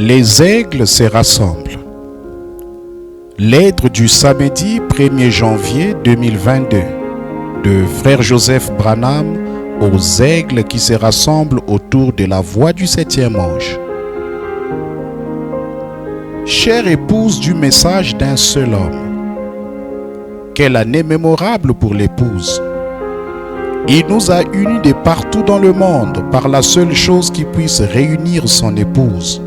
Les aigles se rassemblent. Lettre du samedi 1er janvier 2022 de Frère Joseph Branham aux aigles qui se rassemblent autour de la voix du 7e ange. Chère épouse du message d'un seul homme, quelle année mémorable pour l'épouse. Il nous a unis de partout dans le monde par la seule chose qui puisse réunir son épouse,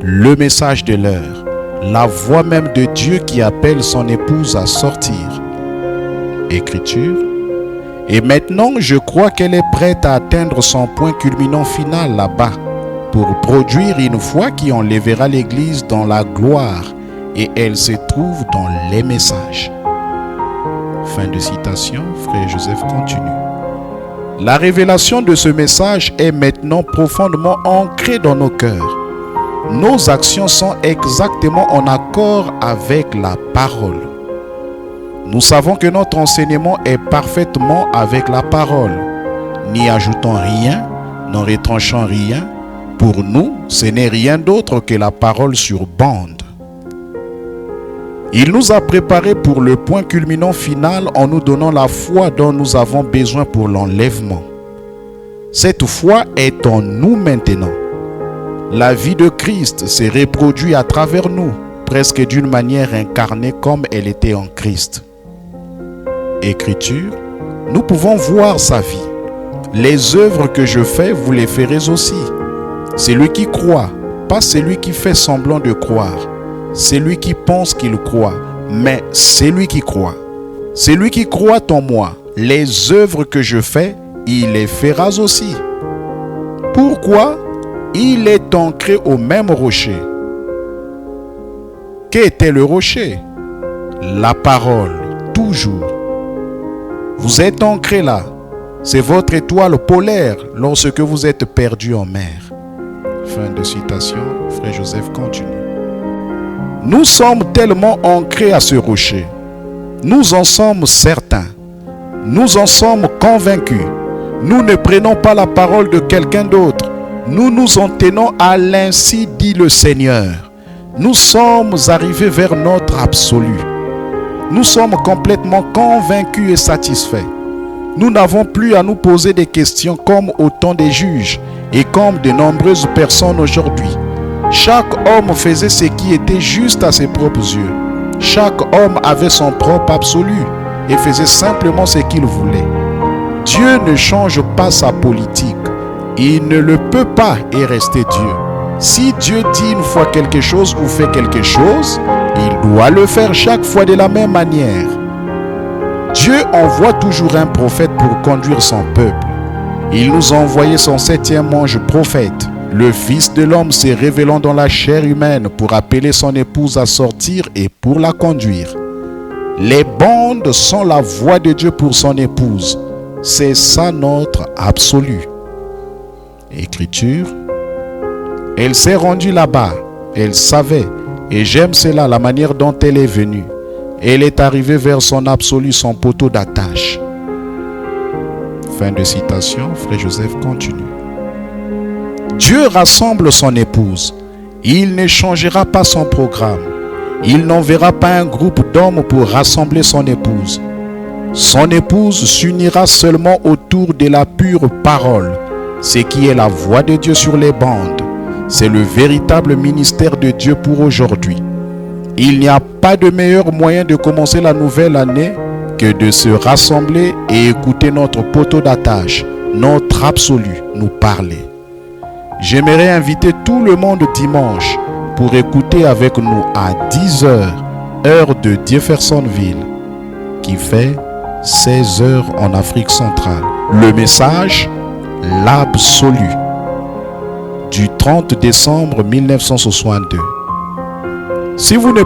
le message de l'heure, la voix même de Dieu qui appelle son épouse à sortir. Écriture. Et maintenant, je crois qu'elle est prête à atteindre son point culminant final là-bas, pour produire une foi qui enlèvera l'Église dans la gloire, et elle se trouve dans les messages. Fin de citation, Frère Joseph continue. La révélation de ce message est maintenant profondément ancrée dans nos cœurs. Nos actions sont exactement en accord avec la parole. Nous savons que notre enseignement est parfaitement avec la parole, n'y ajoutant rien, n'en retranchant rien. Pour nous, ce n'est rien d'autre que la parole sur bande. Il nous a préparés pour le point culminant final en nous donnant la foi dont nous avons besoin pour l'enlèvement. Cette foi est en nous maintenant. La vie de Christ s'est reproduite à travers nous, presque d'une manière incarnée comme elle était en Christ. Écriture, nous pouvons voir sa vie. Les œuvres que je fais, vous les ferez aussi. Celui qui croit, pas celui qui fait semblant de croire. Celui qui pense qu'il croit, mais celui qui croit. Celui qui croit en moi, les œuvres que je fais, il les fera aussi. Pourquoi? Il est ancré au même rocher. Qu'était le rocher? La parole, toujours. Vous êtes ancré là. C'est votre étoile polaire lorsque vous êtes perdu en mer. Fin de citation, Frère Joseph continue. Nous sommes tellement ancrés à ce rocher. Nous en sommes certains. Nous en sommes convaincus. Nous ne prenons pas la parole de quelqu'un d'autre. Nous nous en tenons à l'ainsi dit le Seigneur. Nous sommes arrivés vers notre absolu. Nous sommes complètement convaincus et satisfaits. Nous n'avons plus à nous poser des questions comme au temps des juges et comme de nombreuses personnes aujourd'hui. Chaque homme faisait ce qui était juste à ses propres yeux. Chaque homme avait son propre absolu et faisait simplement ce qu'il voulait. Dieu ne change pas sa politique. Il ne le peut pas et rester Dieu. Si Dieu dit une fois quelque chose ou fait quelque chose, il doit le faire chaque fois de la même manière. Dieu envoie toujours un prophète pour conduire son peuple. Il nous a envoyé son 7e ange prophète, le Fils de l'homme se révélant dans la chair humaine pour appeler son épouse à sortir et pour la conduire. Les bandes sont la voix de Dieu pour son épouse. C'est ça notre absolu. Écriture. Elle s'est rendue là-bas. Elle savait. Et j'aime cela, la manière dont elle est venue. Elle est arrivée vers son absolu, son poteau d'attache. Fin de citation, Frère Joseph continue. Dieu rassemble son épouse. Il ne changera pas son programme. Il n'enverra pas un groupe d'hommes pour rassembler son épouse. Son épouse s'unira seulement autour de la pure parole, ce qui est la voix de Dieu sur les bandes. C'est le véritable ministère de Dieu pour aujourd'hui. Il n'y a pas de meilleur moyen de commencer la nouvelle année que de se rassembler et écouter notre poteau d'attache, notre absolu, nous parler. J'aimerais inviter tout le monde dimanche pour écouter avec nous à 10h, heure de Jeffersonville, qui fait 16h en Afrique centrale. Le message, l'absolu, du 30 décembre 1962. Si vous ne